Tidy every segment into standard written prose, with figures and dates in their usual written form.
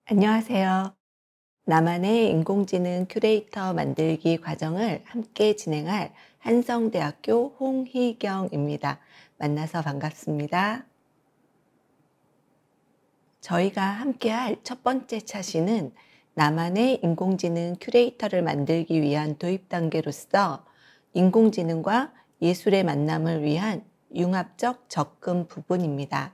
안녕하세요. 나만의 인공지능 큐레이터 만들기 과정을 함께 진행할 한성대학교 홍희경입니다. 만나서 반갑습니다. 저희가 함께 할 첫 번째 차시는 나만의 인공지능 큐레이터를 만들기 위한 도입 단계로서 인공지능과 예술의 만남을 위한 융합적 접근 부분입니다.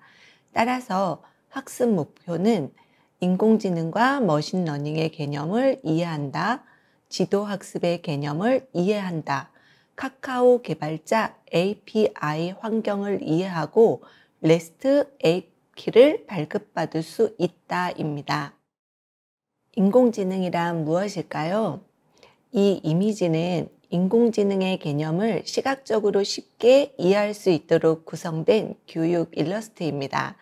따라서 학습 목표는 인공지능과 머신러닝의 개념을 이해한다, 지도학습의 개념을 이해한다, 카카오 개발자 API 환경을 이해하고 REST API를 발급받을 수 있다입니다. 인공지능이란 무엇일까요? 이 이미지는 인공지능의 개념을 시각적으로 쉽게 이해할 수 있도록 구성된 교육 일러스트입니다.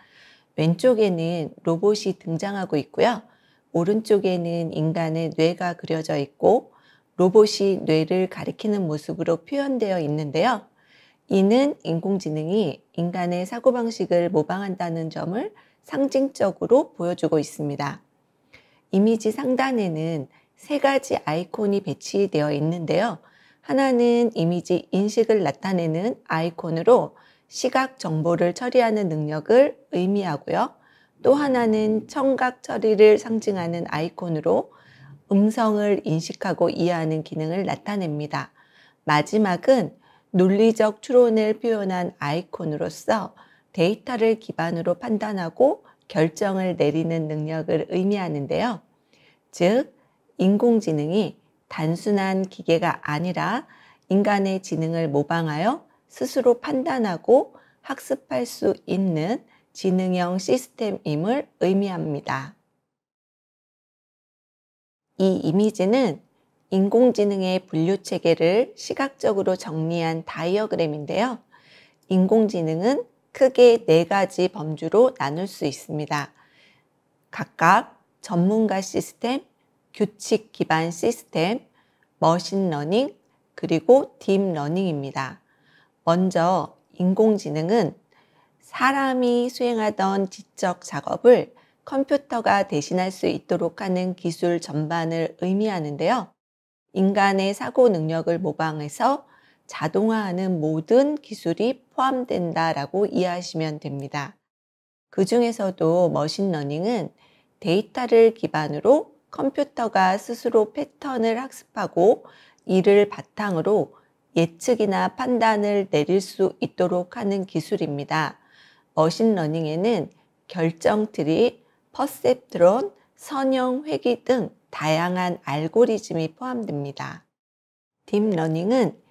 왼쪽에는 로봇이 등장하고 있고요. 오른쪽에는 인간의 뇌가 그려져 있고 로봇이 뇌를 가리키는 모습으로 표현되어 있는데요. 이는 인공지능이 인간의 사고방식을 모방한다는 점을 상징적으로 보여주고 있습니다. 이미지 상단에는 세 가지 아이콘이 배치되어 있는데요. 하나는 이미지 인식을 나타내는 아이콘으로 시각 정보를 처리하는 능력을 의미하고요. 또 하나는 청각 처리를 상징하는 아이콘으로 음성을 인식하고 이해하는 기능을 나타냅니다. 마지막은 논리적 추론을 표현한 아이콘으로서 데이터를 기반으로 판단하고 결정을 내리는 능력을 의미하는데요. 즉, 인공지능이 단순한 기계가 아니라 인간의 지능을 모방하여 스스로 판단하고 학습할 수 있는 지능형 시스템임을 의미합니다. 이 이미지는 인공지능의 분류 체계를 시각적으로 정리한 다이어그램인데요. 인공지능은 크게 네 가지 범주로 나눌 수 있습니다. 각각 전문가 시스템, 규칙 기반 시스템, 머신러닝, 그리고 딥러닝입니다. 먼저 인공지능은 사람이 수행하던 지적 작업을 컴퓨터가 대신할 수 있도록 하는 기술 전반을 의미하는데요. 인간의 사고 능력을 모방해서 자동화하는 모든 기술이 포함된다라고 이해하시면 됩니다. 그 중에서도 머신러닝은 데이터를 기반으로 컴퓨터가 스스로 패턴을 학습하고 이를 바탕으로 예측이나 판단을 내릴 수 있도록 하는 기술입니다. 머신러닝에는 결정트리, 퍼셉트론, 선형 회귀 등 다양한 알고리즘이 포함됩니다. 딥러닝은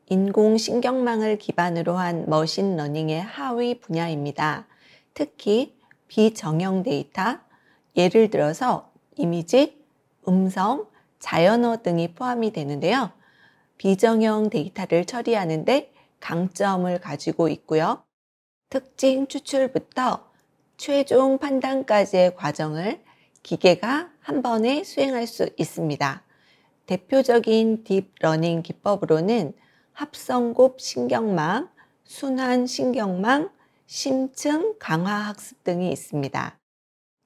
인공신경망을 기반으로 한 머신러닝의 하위 분야입니다. 특히 비정형 데이터, 예를 들어서 이미지, 음성, 자연어 등이 포함이 되는데요. 비정형 데이터를 처리하는데 강점을 가지고 있고요. 특징 추출부터 최종 판단까지의 과정을 기계가 한 번에 수행할 수 있습니다. 대표적인 딥러닝 기법으로는 합성곱 신경망, 순환 신경망, 심층 강화 학습 등이 있습니다.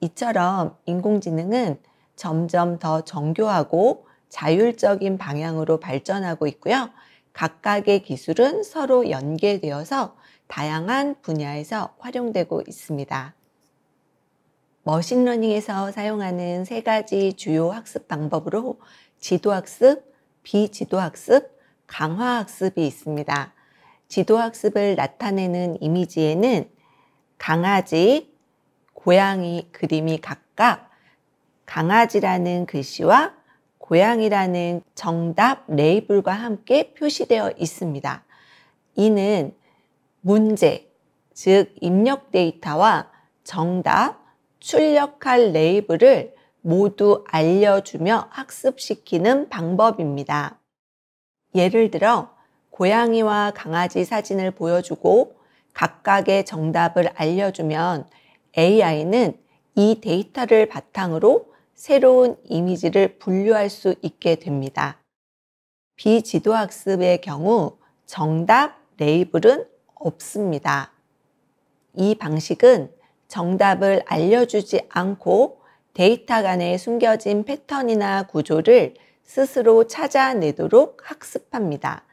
이처럼 인공지능은 점점 더 정교하고 자율적인 방향으로 발전하고 있고요. 각각의 기술은 서로 연계되어서 다양한 분야에서 활용되고 있습니다. 머신러닝에서 사용하는 세 가지 주요 학습 방법으로 지도학습, 비지도학습, 강화학습이 있습니다. 지도학습을 나타내는 이미지에는 강아지, 고양이 그림이 각각 강아지라는 글씨와 고양이라는 정답 레이블과 함께 표시되어 있습니다. 이는 문제, 즉 입력 데이터와 정답, 출력할 레이블을 모두 알려주며 학습시키는 방법입니다. 예를 들어 고양이와 강아지 사진을 보여주고 각각의 정답을 알려주면 AI는 이 데이터를 바탕으로 새로운 이미지를 분류할 수 있게 됩니다. 비지도학습의 경우 정답 레이블은 없습니다. 이 방식은 정답을 알려주지 않고 데이터 간에 숨겨진 패턴이나 구조를 스스로 찾아내도록 학습합니다.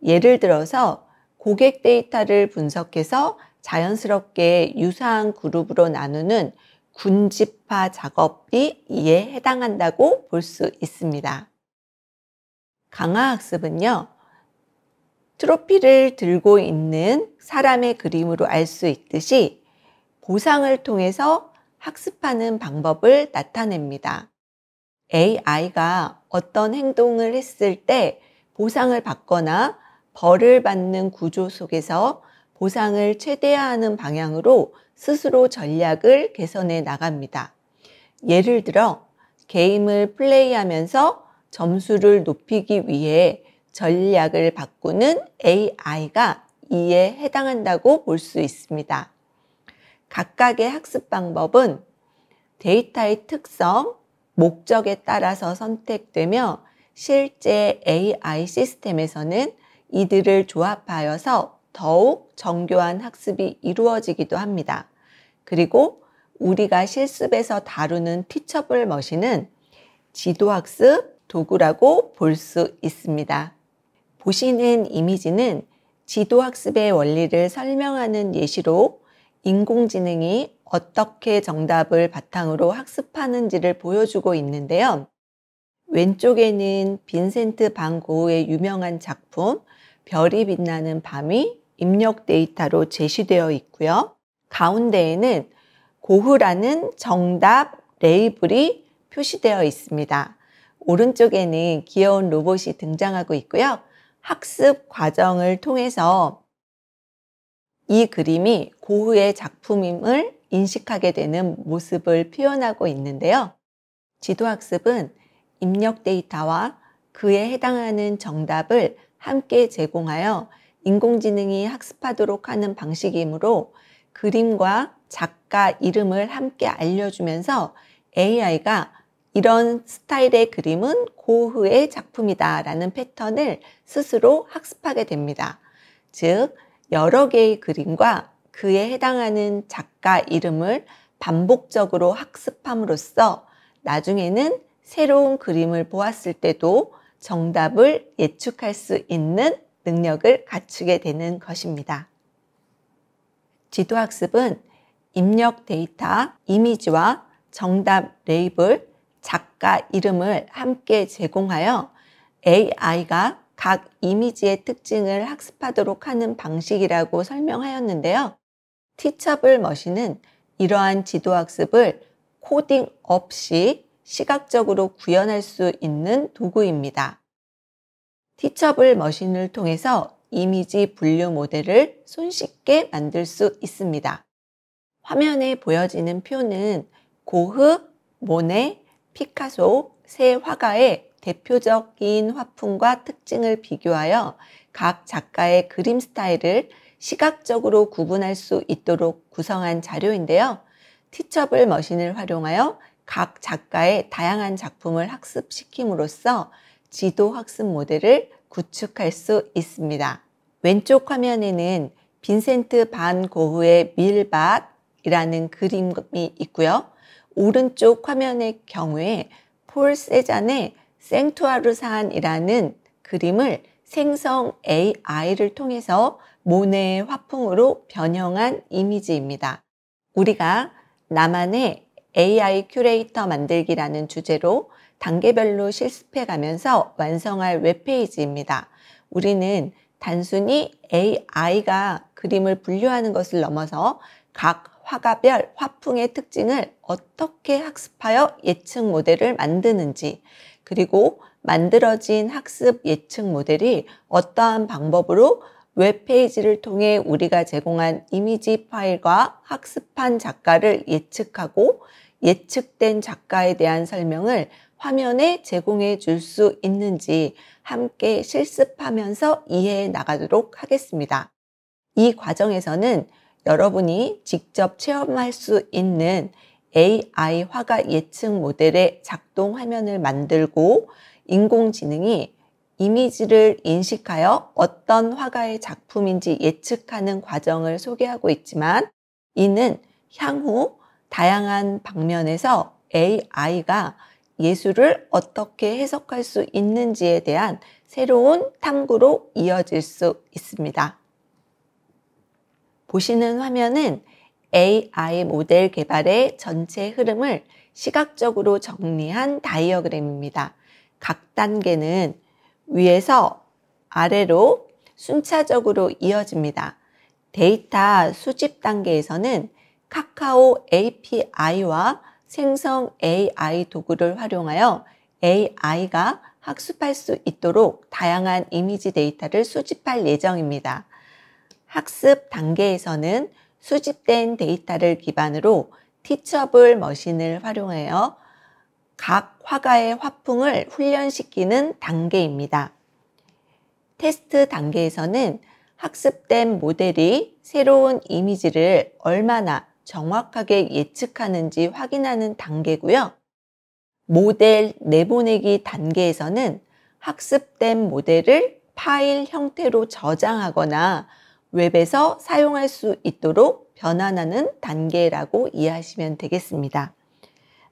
예를 들어서 고객 데이터를 분석해서 자연스럽게 유사한 그룹으로 나누는 군집화 작업이 이에 해당한다고 볼 수 있습니다. 강화학습은요, 트로피를 들고 있는 사람의 그림으로 알 수 있듯이 보상을 통해서 학습하는 방법을 나타냅니다. AI가 어떤 행동을 했을 때 보상을 받거나 벌을 받는 구조 속에서 보상을 최대화하는 방향으로 스스로 전략을 개선해 나갑니다. 예를 들어 게임을 플레이하면서 점수를 높이기 위해 전략을 바꾸는 AI가 이에 해당한다고 볼 수 있습니다. 각각의 학습 방법은 데이터의 특성, 목적에 따라서 선택되며 실제 AI 시스템에서는 이들을 조합하여서 더욱 정교한 학습이 이루어지기도 합니다. 그리고 우리가 실습에서 다루는 티처블 머신은 지도학습 도구라고 볼 수 있습니다. 보시는 이미지는 지도학습의 원리를 설명하는 예시로 인공지능이 어떻게 정답을 바탕으로 학습하는지를 보여주고 있는데요. 왼쪽에는 빈센트 반 고흐의 유명한 작품 별이 빛나는 밤이 입력 데이터로 제시되어 있고요. 가운데에는 고흐라는 정답 레이블이 표시되어 있습니다. 오른쪽에는 귀여운 로봇이 등장하고 있고요. 학습 과정을 통해서 이 그림이 고흐의 작품임을 인식하게 되는 모습을 표현하고 있는데요. 지도학습은 입력 데이터와 그에 해당하는 정답을 함께 제공하여 인공지능이 학습하도록 하는 방식이므로 그림과 작가 이름을 함께 알려주면서 AI가 이런 스타일의 그림은 고흐의 작품이다 라는 패턴을 스스로 학습하게 됩니다. 즉, 여러 개의 그림과 그에 해당하는 작가 이름을 반복적으로 학습함으로써 나중에는 새로운 그림을 보았을 때도 정답을 예측할 수 있는 능력을 갖추게 되는 것입니다. 지도학습은 입력 데이터, 이미지와 정답 레이블, 작가 이름을 함께 제공하여 AI가 각 이미지의 특징을 학습하도록 하는 방식이라고 설명하였는데요. 티처블 머신은 이러한 지도학습을 코딩 없이 시각적으로 구현할 수 있는 도구입니다. 티처블 머신을 통해서 이미지 분류 모델을 손쉽게 만들 수 있습니다. 화면에 보여지는 표는 고흐, 모네, 피카소 세 화가의 대표적인 화풍과 특징을 비교하여 각 작가의 그림 스타일을 시각적으로 구분할 수 있도록 구성한 자료인데요. 티처블 머신을 활용하여 각 작가의 다양한 작품을 학습시킴으로써 지도 학습 모델을 구축할 수 있습니다. 왼쪽 화면에는 빈센트 반 고흐의 밀밭이라는 그림이 있고요. 오른쪽 화면의 경우에 폴 세잔의 생투아르산이라는 그림을 생성 AI를 통해서 모네의 화풍으로 변형한 이미지입니다. 우리가 나만의 AI 큐레이터 만들기라는 주제로 단계별로 실습해 가면서 완성할 웹페이지입니다. 우리는 단순히 AI가 그림을 분류하는 것을 넘어서 각 화가별 화풍의 특징을 어떻게 학습하여 예측 모델을 만드는지, 그리고 만들어진 학습 예측 모델이 어떠한 방법으로 웹페이지를 통해 우리가 제공한 이미지 파일과 학습한 작가를 예측하고 예측된 작가에 대한 설명을 화면에 제공해 줄 수 있는지 함께 실습하면서 이해해 나가도록 하겠습니다. 이 과정에서는 여러분이 직접 체험할 수 있는 AI 화가 예측 모델의 작동 화면을 만들고 인공지능이 이미지를 인식하여 어떤 화가의 작품인지 예측하는 과정을 소개하고 있지만 이는 향후 다양한 방면에서 AI가 예술을 어떻게 해석할 수 있는지에 대한 새로운 탐구로 이어질 수 있습니다. 보시는 화면은 AI 모델 개발의 전체 흐름을 시각적으로 정리한 다이어그램입니다. 각 단계는 위에서 아래로 순차적으로 이어집니다. 데이터 수집 단계에서는 카카오 API와 생성 AI 도구를 활용하여 AI가 학습할 수 있도록 다양한 이미지 데이터를 수집할 예정입니다. 학습 단계에서는 수집된 데이터를 기반으로 티처블 머신을 활용하여 각 화가의 화풍을 훈련시키는 단계입니다. 테스트 단계에서는 학습된 모델이 새로운 이미지를 얼마나 정확하게 예측하는지 확인하는 단계고요. 모델 내보내기 단계에서는 학습된 모델을 파일 형태로 저장하거나 웹에서 사용할 수 있도록 변환하는 단계라고 이해하시면 되겠습니다.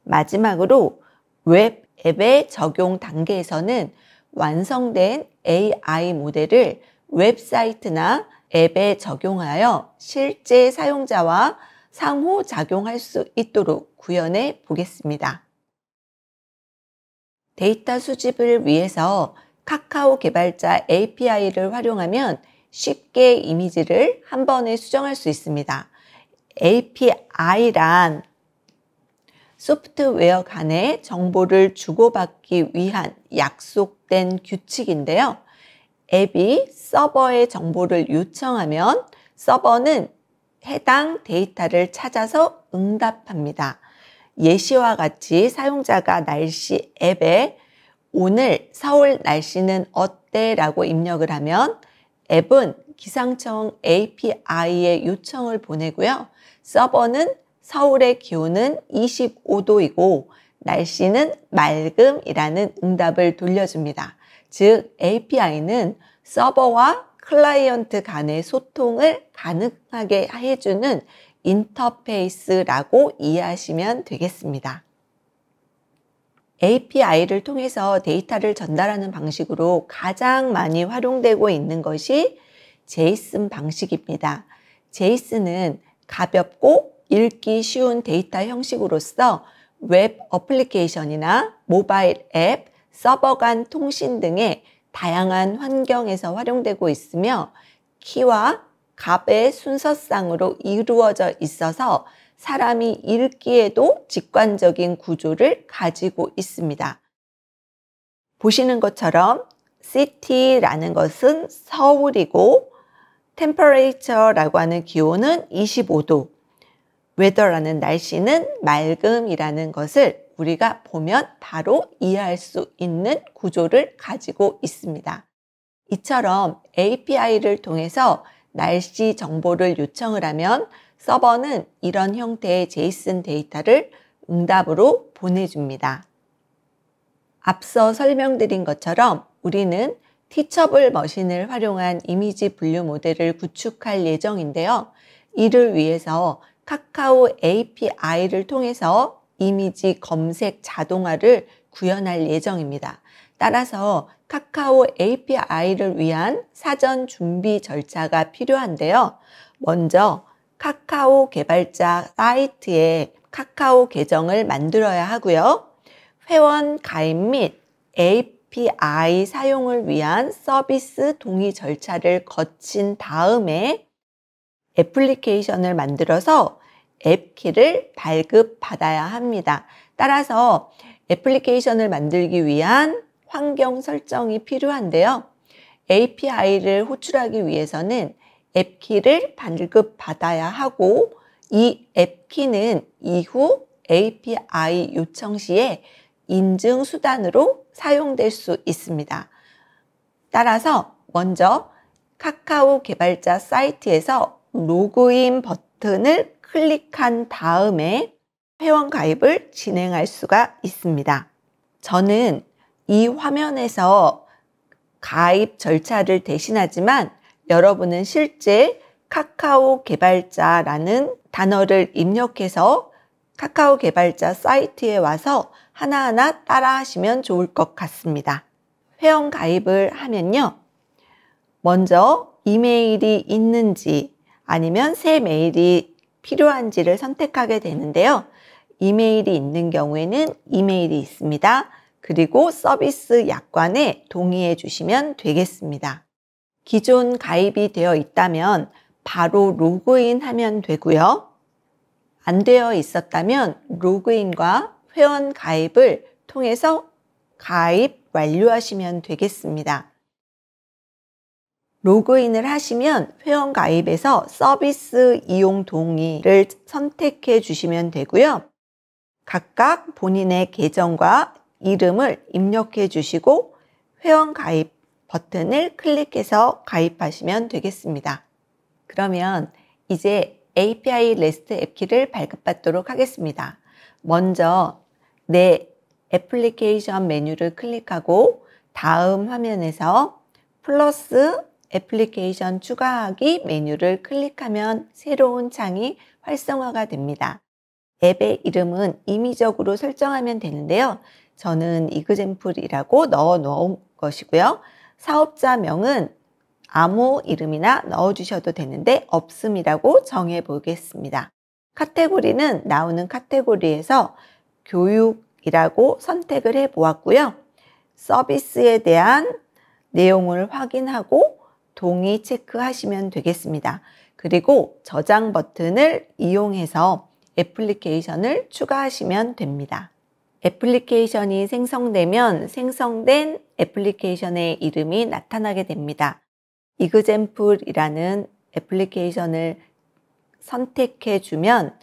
마지막으로 웹 앱의 적용 단계에서는 완성된 AI 모델을 웹사이트나 앱에 적용하여 실제 사용자와 상호작용할 수 있도록 구현해 보겠습니다. 데이터 수집을 위해서 카카오 개발자 API를 활용하면 쉽게 이미지를 한 번에 수정할 수 있습니다. API란 소프트웨어 간의 정보를 주고받기 위한 약속된 규칙인데요. 앱이 서버에 정보를 요청하면 서버는 해당 데이터를 찾아서 응답합니다. 예시와 같이 사용자가 날씨 앱에 오늘 서울 날씨는 어때? 라고 입력을 하면 앱은 기상청 API에 요청을 보내고요. 서버는 서울의 기온은 25도이고 날씨는 맑음이라는 응답을 돌려줍니다. 즉 API는 서버와 클라이언트 간의 소통을 가능하게 해주는 인터페이스라고 이해하시면 되겠습니다. API를 통해서 데이터를 전달하는 방식으로 가장 많이 활용되고 있는 것이 제이슨 방식입니다. 제이슨은 가볍고 읽기 쉬운 데이터 형식으로서 웹 어플리케이션이나 모바일 앱, 서버 간 통신 등의 다양한 환경에서 활용되고 있으며 키와 값의 순서상으로 이루어져 있어서 사람이 읽기에도 직관적인 구조를 가지고 있습니다. 보시는 것처럼 city라는 것은 서울이고 temperature라고 하는 기온은 25도, weather라는 날씨는 맑음이라는 것을 우리가 보면 바로 이해할 수 있는 구조를 가지고 있습니다. 이처럼 API를 통해서 날씨 정보를 요청을 하면 서버는 이런 형태의 제이슨 데이터를 응답으로 보내줍니다. 앞서 설명드린 것처럼 우리는 티처블 머신을 활용한 이미지 분류 모델을 구축할 예정인데요. 이를 위해서 카카오 API를 통해서 이미지 검색 자동화를 구현할 예정입니다. 따라서 카카오 API를 위한 사전 준비 절차가 필요한데요. 먼저 카카오 개발자 사이트에 카카오 계정을 만들어야 하고요. 회원 가입 및 API 사용을 위한 서비스 동의 절차를 거친 다음에 애플리케이션을 만들어서 앱키를 발급받아야 합니다. 따라서 애플리케이션을 만들기 위한 환경 설정이 필요한데요. API를 호출하기 위해서는 앱키를 발급받아야 하고 이 앱키는 이후 API 요청 시에 인증 수단으로 사용될 수 있습니다. 따라서 먼저 카카오 개발자 사이트에서 로그인 버튼을 클릭한 다음에 회원 가입을 진행할 수가 있습니다. 저는 이 화면에서 가입 절차를 대신하지만 여러분은 실제 카카오 개발자라는 단어를 입력해서 카카오 개발자 사이트에 와서 하나하나 따라 하시면 좋을 것 같습니다. 회원 가입을 하면요. 먼저 이메일이 있는지 아니면 새 메일이 필요한지를 선택하게 되는데요. 이메일이 있는 경우에는 이메일이 있습니다. 그리고 서비스 약관에 동의해 주시면 되겠습니다. 기존 가입이 되어 있다면 바로 로그인 하면 되고요. 안 되어 있었다면 로그인과 회원 가입을 통해서 가입 완료하시면 되겠습니다. 로그인을 하시면 회원 가입에서 서비스 이용 동의를 선택해 주시면 되고요. 각각 본인의 계정과 이름을 입력해 주시고 회원 가입 버튼을 클릭해서 가입하시면 되겠습니다. 그러면 이제 API REST 앱키를 발급받도록 하겠습니다. 먼저 내 애플리케이션 메뉴를 클릭하고 다음 화면에서 플러스 애플리케이션 추가하기 메뉴를 클릭하면 새로운 창이 활성화가 됩니다. 앱의 이름은 임의적으로 설정하면 되는데요. 저는 이그젬플이라고 넣어 놓은 것이고요. 사업자명은 아무 이름이나 넣어주셔도 되는데 없음이라고 정해 보겠습니다. 카테고리는 나오는 카테고리에서 교육이라고 선택을 해 보았고요. 서비스에 대한 내용을 확인하고 동의 체크하시면 되겠습니다. 그리고 저장 버튼을 이용해서 애플리케이션을 추가하시면 됩니다. 애플리케이션이 생성되면 생성된 애플리케이션의 이름이 나타나게 됩니다. 이그젬플이라는 애플리케이션을 선택해 주면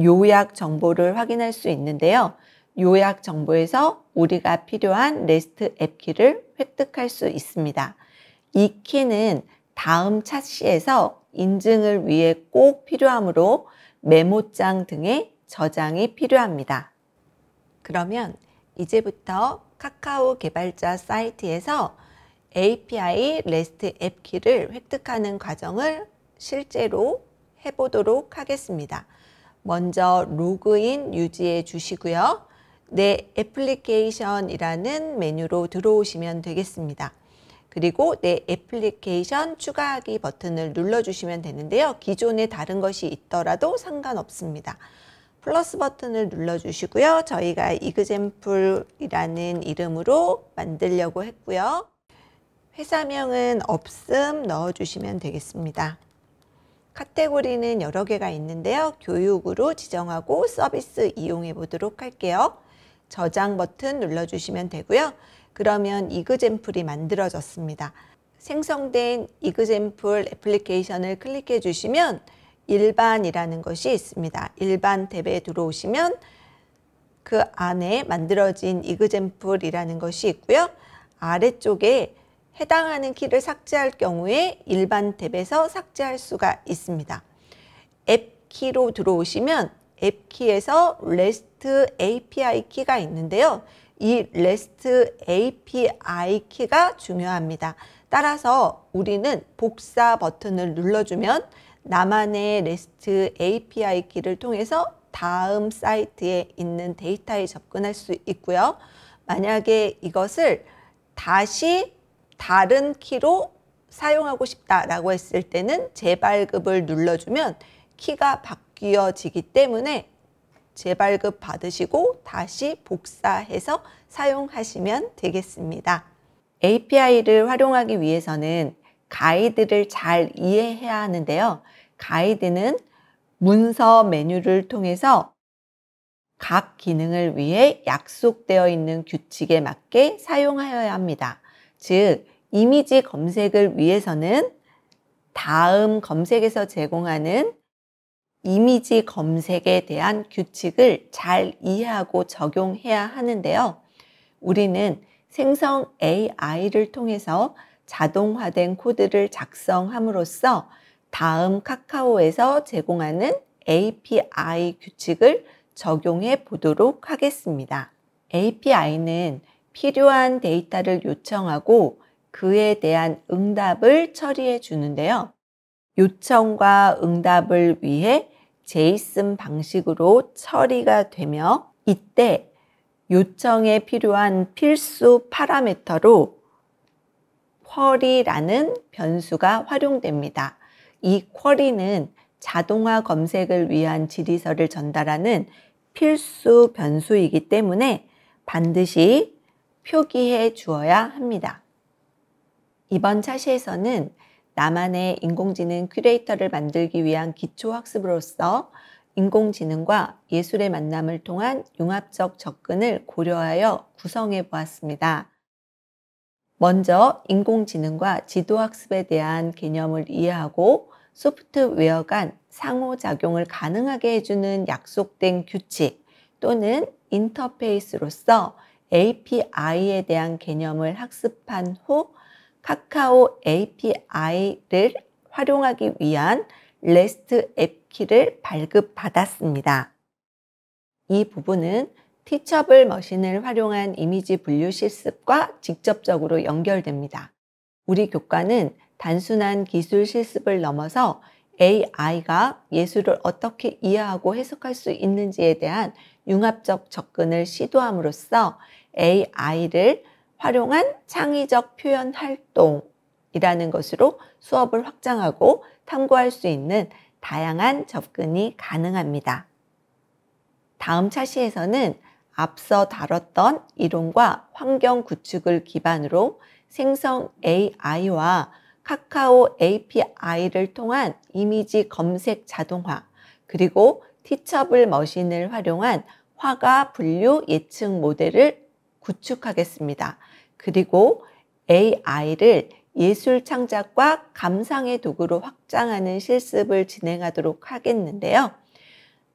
요약 정보를 확인할 수 있는데요. 요약 정보에서 우리가 필요한 REST 앱 키를 획득할 수 있습니다. 이 키는 다음 차시에서 인증을 위해 꼭 필요하므로 메모장 등의 저장이 필요합니다. 그러면 이제부터 카카오 개발자 사이트에서 API REST 앱 키를 획득하는 과정을 실제로 해보도록 하겠습니다. 먼저 로그인 유지해 주시고요. 내 애플리케이션이라는 메뉴로 들어오시면 되겠습니다. 그리고 내 애플리케이션 추가하기 버튼을 눌러주시면 되는데요. 기존에 다른 것이 있더라도 상관없습니다. 플러스 버튼을 눌러주시고요. 저희가 이그젬플이라는 이름으로 만들려고 했고요. 회사명은 없음 넣어주시면 되겠습니다. 카테고리는 여러 개가 있는데요. 교육으로 지정하고 서비스 이용해 보도록 할게요. 저장 버튼 눌러주시면 되고요. 그러면 이그젬플이 만들어졌습니다. 생성된 이그젬플 애플리케이션을 클릭해 주시면 일반이라는 것이 있습니다. 일반 탭에 들어오시면 그 안에 만들어진 이그젬플이라는 것이 있고요. 아래쪽에 해당하는 키를 삭제할 경우에 일반 탭에서 삭제할 수가 있습니다. 앱 키로 들어오시면 앱 키에서 REST API 키가 있는데요. 이 REST API 키가 중요합니다. 따라서 우리는 복사 버튼을 눌러주면 나만의 REST API 키를 통해서 다음 사이트에 있는 데이터에 접근할 수 있고요. 만약에 이것을 다시 다른 키로 사용하고 싶다라고 했을 때는 재발급을 눌러주면 키가 바뀌어지기 때문에 재발급 받으시고 다시 복사해서 사용하시면 되겠습니다. API를 활용하기 위해서는 가이드를 잘 이해해야 하는데요. 가이드는 문서 메뉴를 통해서 각 기능을 위해 약속되어 있는 규칙에 맞게 사용하여야 합니다. 즉, 이미지 검색을 위해서는 다음 검색에서 제공하는 이미지 검색에 대한 규칙을 잘 이해하고 적용해야 하는데요. 우리는 생성 AI를 통해서 자동화된 코드를 작성함으로써 다음 카카오에서 제공하는 API 규칙을 적용해 보도록 하겠습니다. API는 필요한 데이터를 요청하고 그에 대한 응답을 처리해 주는데요. 요청과 응답을 위해 제이슨 방식으로 처리가 되며 이때 요청에 필요한 필수 파라미터로 쿼리라는 변수가 활용됩니다. 이 쿼리는 자동화 검색을 위한 질의서를 전달하는 필수 변수이기 때문에 반드시 표기해 주어야 합니다. 이번 차시에서는 나만의 인공지능 큐레이터를 만들기 위한 기초학습으로서 인공지능과 예술의 만남을 통한 융합적 접근을 고려하여 구성해 보았습니다. 먼저 인공지능과 지도학습에 대한 개념을 이해하고 소프트웨어 간 상호작용을 가능하게 해주는 약속된 규칙 또는 인터페이스로서 API에 대한 개념을 학습한 후 카카오 API를 활용하기 위한 REST 앱키를 발급받았습니다. 이 부분은 티처블 머신을 활용한 이미지 분류 실습과 직접적으로 연결됩니다. 우리 교과는 단순한 기술 실습을 넘어서 AI가 예술을 어떻게 이해하고 해석할 수 있는지에 대한 융합적 접근을 시도함으로써 AI를 활용한 창의적 표현 활동이라는 것으로 수업을 확장하고 탐구할 수 있는 다양한 접근이 가능합니다. 다음 차시에서는 앞서 다뤘던 이론과 환경 구축을 기반으로 생성 AI와 카카오 API를 통한 이미지 검색 자동화, 그리고 티처블 머신을 활용한 화가 분류 예측 모델을 구축하겠습니다. 그리고 AI를 예술 창작과 감상의 도구로 확장하는 실습을 진행하도록 하겠는데요.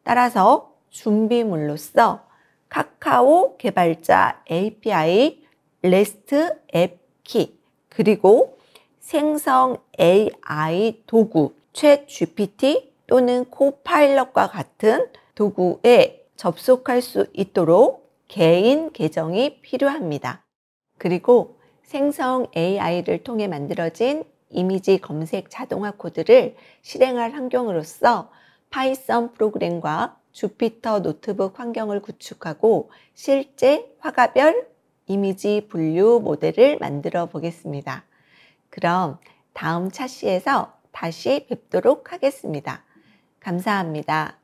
따라서 준비물로서 카카오 개발자 API, REST 앱키, 그리고 생성 AI 도구, 챗GPT 또는 코파일럿과 같은 도구에 접속할 수 있도록 개인 계정이 필요합니다. 그리고 생성 AI를 통해 만들어진 이미지 검색 자동화 코드를 실행할 환경으로서 파이썬 프로그램과 주피터 노트북 환경을 구축하고 실제 화가별 이미지 분류 모델을 만들어 보겠습니다. 그럼 다음 차시에서 다시 뵙도록 하겠습니다. 감사합니다.